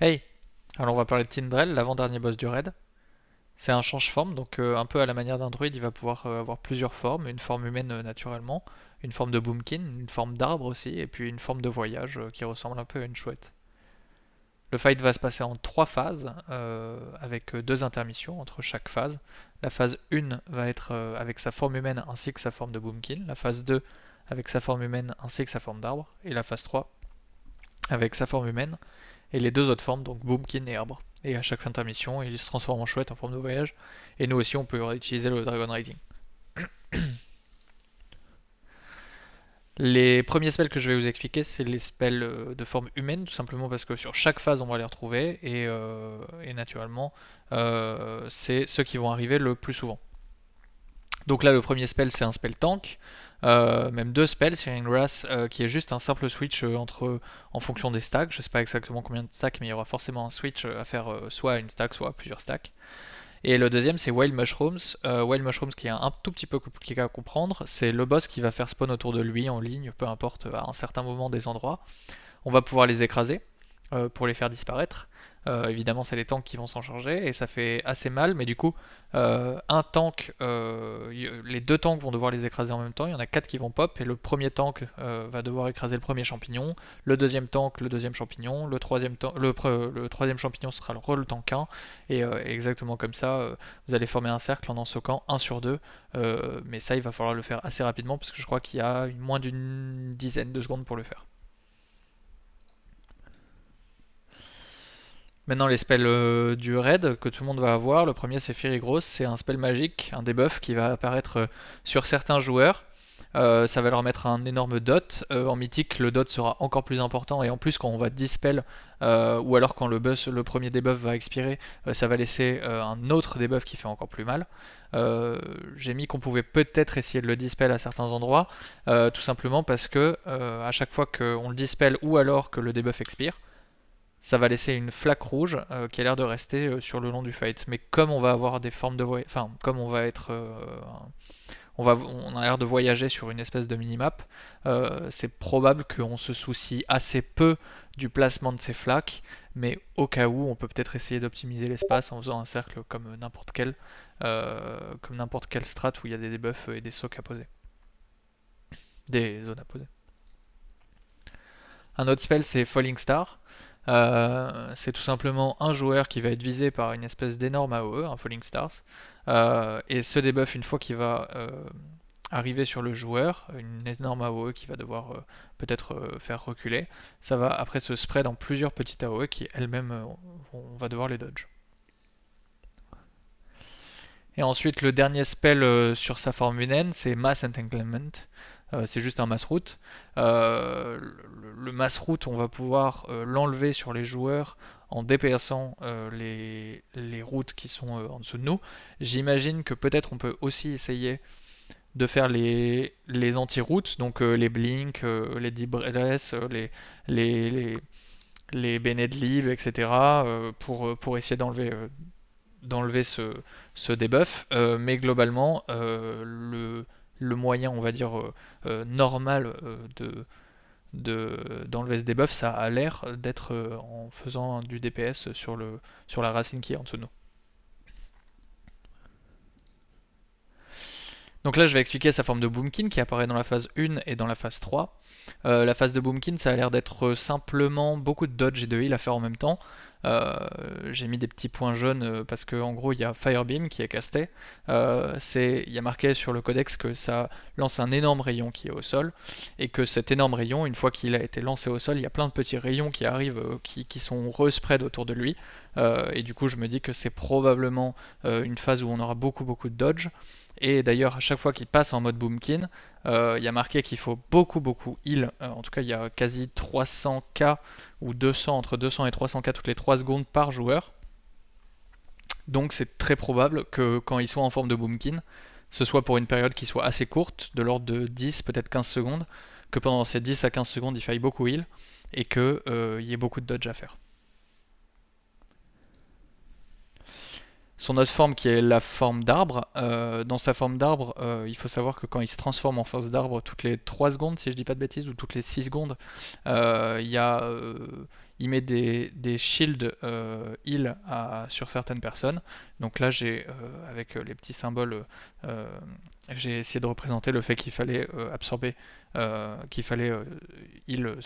Hey! Alors on va parler de Tindrell, l'avant-dernier boss du raid. C'est un change-forme, donc un peu à la manière d'un druide, il va pouvoir avoir plusieurs formes. Une forme humaine naturellement, une forme de boomkin, une forme d'arbre aussi, et puis une forme de voyage qui ressemble un peu à une chouette. Le fight va se passer en trois phases, avec deux intermissions entre chaque phase. La phase 1 va être avec sa forme humaine ainsi que sa forme de boomkin. La phase 2 avec sa forme humaine ainsi que sa forme d'arbre. Et la phase 3 avec sa forme humaine et les deux autres formes, donc Boomkin et Arbre. Et à chaque fin d'intermission, il se transforme en chouette en forme de voyage. Et nous aussi, on peut utiliser le Dragon Riding. Les premiers spells que je vais vous expliquer, c'est les spells de forme humaine, tout simplement parce que sur chaque phase, on va les retrouver. Et naturellement, c'est ceux qui vont arriver le plus souvent. Donc là, le premier spell, c'est un spell tank. Même deux spells, Searing Wrath, qui est juste un simple switch en fonction des stacks. Je sais pas exactement combien de stacks, mais il y aura forcément un switch à faire soit à une stack, soit à plusieurs stacks. Et le deuxième, c'est Wild Mushrooms. Wild Mushrooms qui est un tout petit peu compliqué à comprendre. C'est le boss qui va faire spawn autour de lui en ligne, peu importe à un certain moment des endroits. On va pouvoir les écraser pour les faire disparaître. Évidemment, c'est les tanks qui vont s'en charger et ça fait assez mal, mais du coup, un tank, les deux tanks vont devoir les écraser en même temps. Il y en a quatre qui vont pop et le premier tank va devoir écraser le premier champignon, le deuxième tank le deuxième champignon, le troisième champignon sera le tank 1 et exactement comme ça, vous allez former un cercle en soquant un sur deux. Mais ça, il va falloir le faire assez rapidement parce que je crois qu'il y a moins d'une dizaine de secondes pour le faire. Maintenant, les spells du raid que tout le monde va avoir. Le premier, c'est Fury Gross. C'est un spell magique, un debuff qui va apparaître sur certains joueurs. Ça va leur mettre un énorme dot. En mythique, le dot sera encore plus important. Et en plus, quand on va dispel, ou alors quand le premier debuff va expirer, ça va laisser un autre debuff qui fait encore plus mal. J'ai mis qu'on pouvait peut-être essayer de le dispel à certains endroits, tout simplement parce que à chaque fois qu'on le dispel ou alors que le debuff expire, ça va laisser une flaque rouge qui a l'air de rester sur le long du fight. Mais comme on va avoir des formes de voyage, enfin comme on va être, on a l'air de voyager sur une espèce de minimap, c'est probable qu'on se soucie assez peu du placement de ces flaques, mais au cas où, on peut peut-être essayer d'optimiser l'espace en faisant un cercle comme n'importe quel strat où il y a des debuffs et des socs à poser, des zones à poser. Un autre spell, c'est Falling Star. C'est tout simplement un joueur qui va être visé par une espèce d'énorme AOE, un Falling Stars. Et ce debuff, une fois qu'il va arriver sur le joueur, une énorme AOE qui va devoir peut-être faire reculer, ça va après se spread en plusieurs petites AOE qui elles-mêmes, on va devoir les dodge. Et ensuite, le dernier spell sur sa forme humaine, c'est Mass Entanglement. C'est juste un mass route. Le mass route, on va pouvoir l'enlever sur les joueurs en dépassant les routes qui sont en dessous de nous. J'imagine que peut-être on peut aussi essayer de faire les anti-routes, donc les Blink, les Deep Breath, les, les, les Bennett Lib, etc., pour essayer d'enlever ce debuff, mais globalement, le moyen, on va dire, normal d'enlever ce debuff, ça a l'air d'être en faisant du DPS sur la racine qui est en dessous de nous. Donc là, je vais expliquer sa forme de Boomkin qui apparaît dans la phase 1 et dans la phase 3. La phase de Boomkin, ça a l'air d'être simplement beaucoup de dodge et de heal à faire en même temps. J'ai mis des petits points jaunes parce qu'en gros il y a Firebeam qui est casté. Il y a marqué sur le codex que ça lance un énorme rayon qui est au sol et que cet énorme rayon, une fois qu'il a été lancé au sol, il y a plein de petits rayons qui arrivent, qui sont respread autour de lui. Et du coup je me dis que c'est probablement une phase où on aura beaucoup de dodge. Et d'ailleurs, à chaque fois qu'il passe en mode Boomkin, il y a marqué qu'il faut beaucoup heal. En tout cas, il y a quasi 300k ou 200, entre 200 et 300k toutes les 3 secondes par joueur. Donc c'est très probable que quand il soit en forme de Boomkin, ce soit pour une période qui soit assez courte, de l'ordre de 10, peut-être 15 secondes, que pendant ces 10 à 15 secondes, il faille beaucoup heal et qu'il y ait beaucoup de dodge à faire. Son autre forme qui est la forme d'arbre. Dans sa forme d'arbre, il faut savoir que quand il se transforme en force d'arbre toutes les 3 secondes, si je dis pas de bêtises, ou toutes les 6 secondes, il il met des shields heal sur certaines personnes. Donc là, avec les petits symboles, euh, j'ai essayé de représenter le fait qu'il fallait absorber, qu'il fallait heal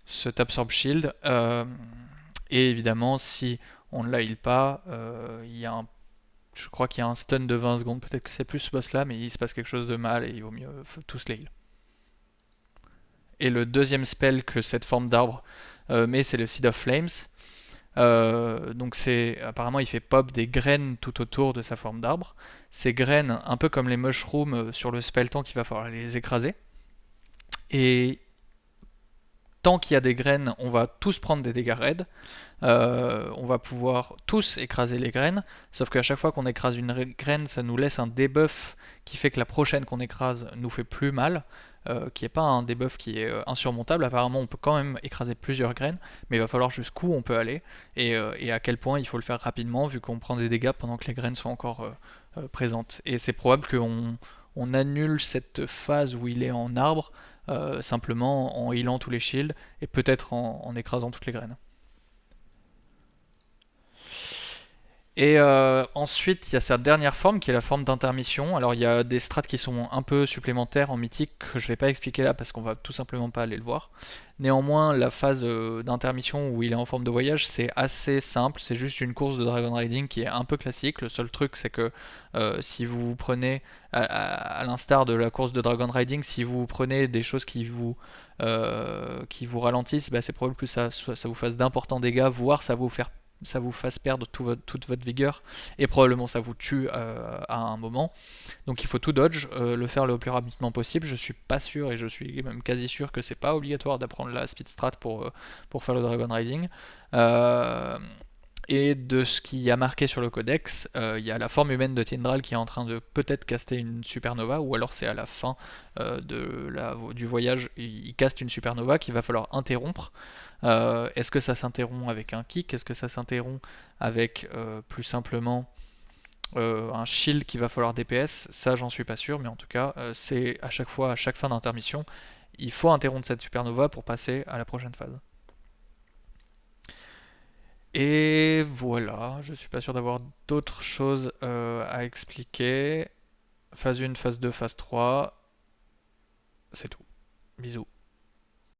cet absorb shield. Et évidemment, si on ne la heal pas, je crois qu'il y a un stun de 20 secondes. Peut-être que c'est plus ce boss là, mais il se passe quelque chose de mal et il vaut mieux tous les heal. Et le deuxième spell que cette forme d'arbre met, c'est le Seed of Flames. Donc apparemment il fait pop des graines tout autour de sa forme d'arbre. Ces graines, un peu comme les mushrooms sur le spell tank, il va falloir les écraser. Et tant qu'il y a des graines, on va tous prendre des dégâts raides. On va pouvoir tous écraser les graines, sauf qu'à chaque fois qu'on écrase une graine, ça nous laisse un debuff qui fait que la prochaine qu'on écrase nous fait plus mal, qui n'est pas un debuff qui est insurmontable. Apparemment, on peut quand même écraser plusieurs graines, mais il va falloir jusqu'où on peut aller et à quel point il faut le faire rapidement, vu qu'on prend des dégâts pendant que les graines sont encore présentes. Et c'est probable qu'on annule cette phase où il est en arbre simplement en healant tous les shields et peut-être en écrasant toutes les graines. Et ensuite, il y a sa dernière forme qui est la forme d'intermission. Alors, il y a des strats qui sont un peu supplémentaires en mythique que je ne vais pas expliquer là parce qu'on va tout simplement pas aller le voir. Néanmoins, la phase d'intermission où il est en forme de voyage, c'est assez simple. C'est juste une course de Dragon Riding qui est un peu classique. Le seul truc, c'est que si vous prenez, à l'instar de la course de Dragon Riding, si vous prenez des choses qui vous ralentissent, bah, c'est probable que ça vous fasse d'importants dégâts, voire ça vous fasse perdre toute votre vigueur et probablement ça vous tue à un moment. Donc il faut tout dodge, le faire le plus rapidement possible. Je suis pas sûr et je suis même quasi sûr que c'est pas obligatoire d'apprendre la speed strat pour faire le Dragon Riding. Euh, et de ce qui a marqué sur le codex, il y a la forme humaine de Tindral qui est en train de peut-être caster une supernova, ou alors c'est à la fin du voyage, il caste une supernova qu'il va falloir interrompre. Est-ce que ça s'interrompt avec un kick? Est-ce que ça s'interrompt avec plus simplement un shield qu'il va falloir DPS? Ça, j'en suis pas sûr, mais en tout cas, c'est à chaque fois, à chaque fin d'intermission, il faut interrompre cette supernova pour passer à la prochaine phase. Et voilà, je suis pas sûr d'avoir d'autres choses à expliquer. Phase 1, phase 2, phase 3, c'est tout. Bisous.